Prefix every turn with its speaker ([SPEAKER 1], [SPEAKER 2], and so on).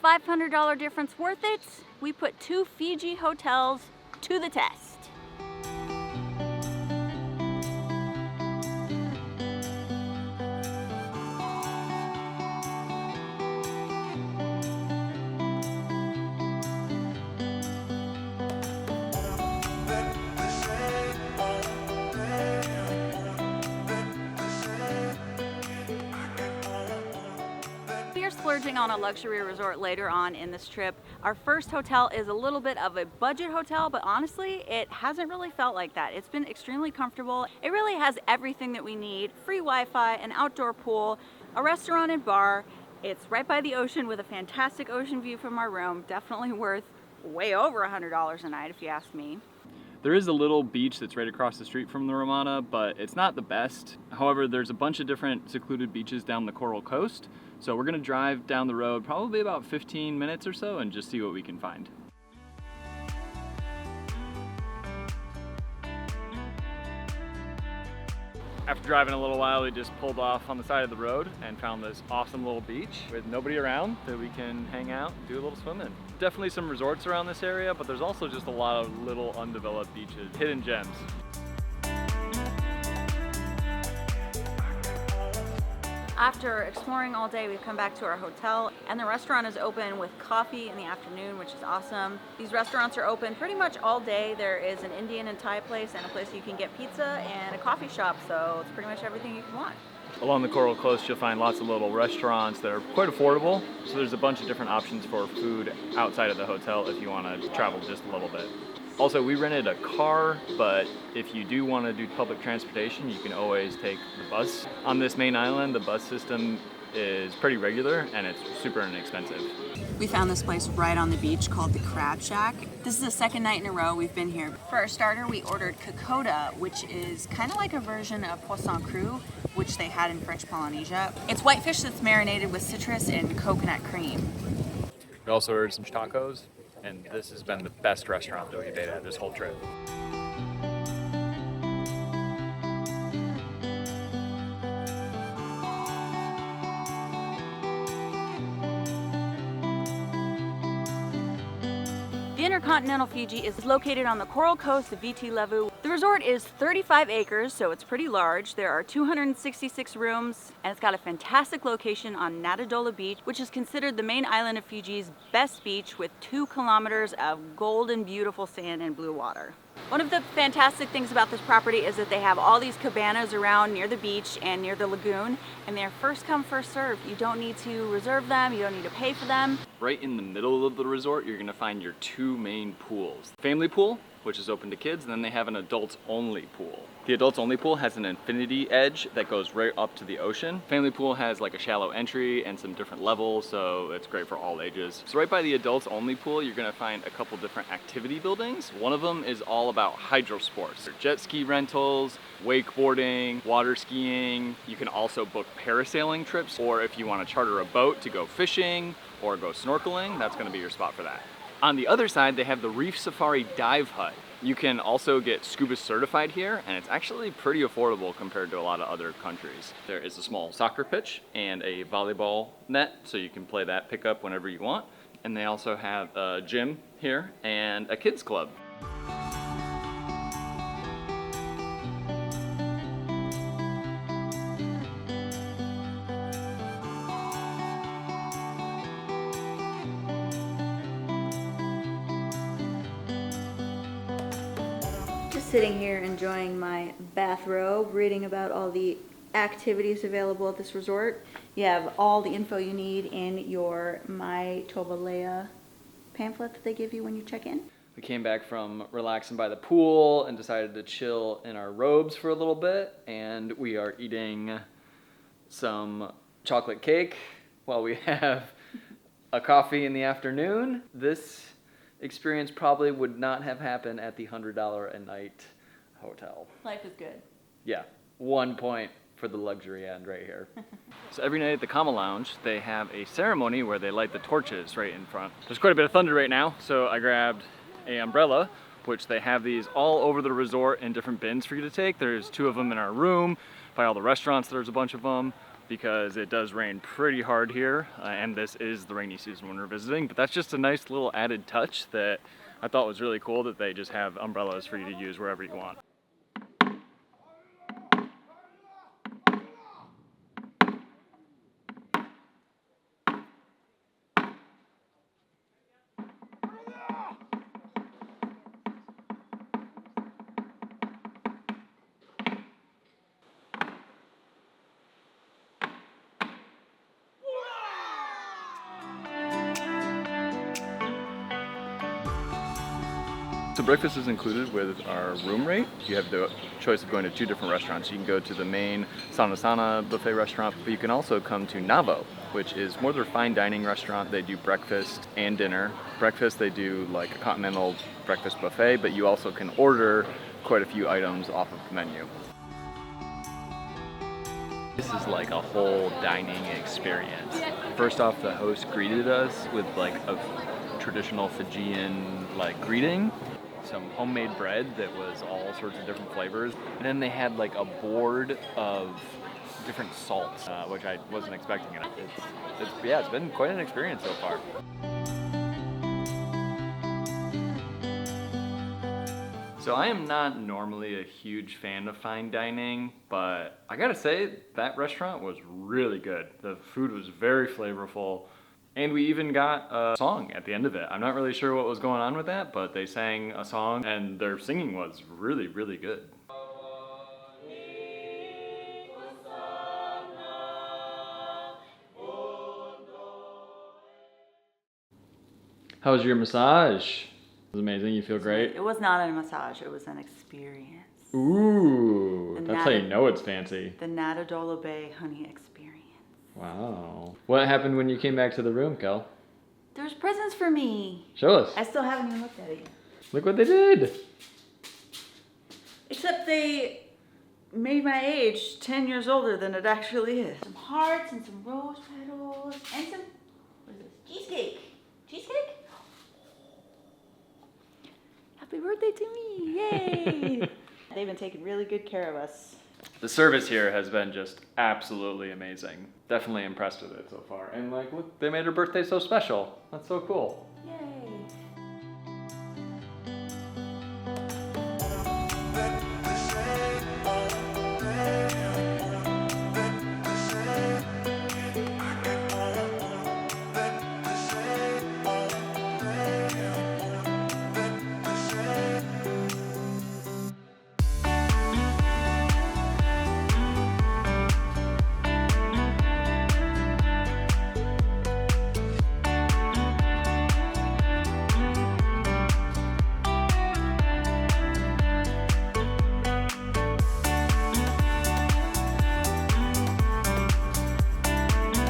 [SPEAKER 1] $500 difference worth it? We put 2 Fiji hotels to the test. We are splurging on a luxury resort later on in this trip. Our first hotel is a little bit of a budget hotel, but honestly, it hasn't really felt like that. It's been extremely comfortable. It really has everything that we need: free Wi-Fi, an outdoor pool, a restaurant and bar. It's right by the ocean with a fantastic ocean view from our room. Definitely worth way over $100 a night if you ask me.
[SPEAKER 2] There is a little beach that's right across the street from the Ramada, but it's not the best. However, there's a bunch of different secluded beaches down the Coral Coast, so we're gonna drive down the road probably about 15 minutes or so and just see what we can find. After driving a little while, we just pulled off on the side of the road and found this awesome little beach with nobody around that we can hang out and do a little swimming. Definitely some resorts around this area, but there's also just a lot of little undeveloped beaches, hidden gems.
[SPEAKER 1] After exploring all day, we've come back to our hotel, and the restaurant is open with coffee in the afternoon, which is awesome. These restaurants are open pretty much all day. There is an Indian and Thai place and a place you can get pizza and a coffee shop, so it's pretty much everything you can want.
[SPEAKER 2] Along the Coral Coast, you'll find lots of little restaurants that are quite affordable, so there's a bunch of different options for food outside of the hotel if you want to travel just a little bit. Also, we rented a car, but if you do want to do public transportation, you can always take the bus. On this main island, the bus system is pretty regular and it's super inexpensive.
[SPEAKER 1] We found this place right on the beach called the Crab Shack. This is the second night in a row we've been here. For our starter, we ordered kokoda, which is kind of like a version of poisson cru, which they had in French Polynesia. It's whitefish that's marinated with citrus and coconut cream.
[SPEAKER 2] We also ordered some tacos, and this has been the best restaurant that we've ate at this whole trip.
[SPEAKER 1] The InterContinental Fiji is located on the Coral Coast of VT Levu. The resort is 35 acres, so it's pretty large. There are 266 rooms, and it's got a fantastic location on Natadola Beach, which is considered the main island of Fiji's best beach with 2 kilometers of golden, beautiful sand and blue water. One of the fantastic things about this property is that they have all these cabanas around near the beach and near the lagoon, and they're first come, first serve. You don't need to reserve them, you don't need to pay for them.
[SPEAKER 2] Right in the middle of the resort, you're gonna find your 2 main pools. Family pool, which is open to kids, and then they have an adults only pool. The adults only pool has an infinity edge that goes right up to the ocean. Family pool has like a shallow entry and some different levels, so it's great for all ages. So right by the adults only pool, you're gonna find a couple different activity buildings. One of them is all about hydro sports. Jet ski rentals, wakeboarding, water skiing. You can also book parasailing trips, or if you wanna charter a boat to go fishing or go snorkeling, that's gonna be your spot for that. On the other side, they have the Reef Safari Dive Hut. You can also get scuba certified here, and it's actually pretty affordable compared to a lot of other countries. There is a small soccer pitch and a volleyball net, so you can play that pickup whenever you want. And they also have a gym here and a kids club.
[SPEAKER 1] Sitting here enjoying my bathrobe, reading about all the activities available at this resort. You have all the info you need in your My Tobalea pamphlet that they give you when you check in.
[SPEAKER 2] We came back from relaxing by the pool and decided to chill in our robes for a little bit, and we are eating some chocolate cake while we have a coffee in the afternoon. This experience probably would not have happened at the $100 a night hotel.
[SPEAKER 1] Life is good.
[SPEAKER 2] Yeah, 1 point for the luxury end right here. So every night at the Kama Lounge, they have a ceremony where they light the torches right in front. There's quite a bit of thunder right now, so I grabbed an umbrella, which they have these all over the resort in different bins for you to take. There's 2 of them in our room. By all the restaurants, there's a bunch of them. because it does rain pretty hard here, and this is the rainy season when we're visiting, but that's just a nice little added touch that I thought was really cool, that they just have umbrellas for you to use wherever you want. So breakfast is included with our room rate. You have the choice of going to 2 different restaurants. You can go to the main Sana Sana buffet restaurant, but you can also come to Navo, which is more their fine dining restaurant. They do breakfast and dinner. Breakfast, they do like a continental breakfast buffet, but you also can order quite a few items off of the menu. This is like a whole dining experience. First off, the host greeted us with like a traditional Fijian like greeting. Some homemade bread that was all sorts of different flavors. And then they had like a board of different salts, which I wasn't expecting. It's been quite an experience so far. So I am not normally a huge fan of fine dining, but I gotta say that restaurant was really good. The food was very flavorful. And we even got a song at the end of it. I'm not really sure what was going on with that, but they sang a song and their singing was really, really good. How was your massage? It was amazing, you feel great?
[SPEAKER 1] It was not a massage, it was an experience.
[SPEAKER 2] Ooh, that's how you know it's fancy.
[SPEAKER 1] The Natadolo Bay honey experience.
[SPEAKER 2] Wow. What happened when you came back to the room, Kel?
[SPEAKER 1] There's presents for me.
[SPEAKER 2] Show us.
[SPEAKER 1] I still haven't even looked at it yet.
[SPEAKER 2] Look what they did.
[SPEAKER 1] Except they made my age 10 years older than it actually is. Some hearts and some rose petals and some, what is this? Cheesecake. Cheesecake? Happy birthday to me, yay! They've been taking really good care of us.
[SPEAKER 2] The service here has been just absolutely amazing. Definitely impressed with it so far. And like, look, they made her birthday so special. That's so cool.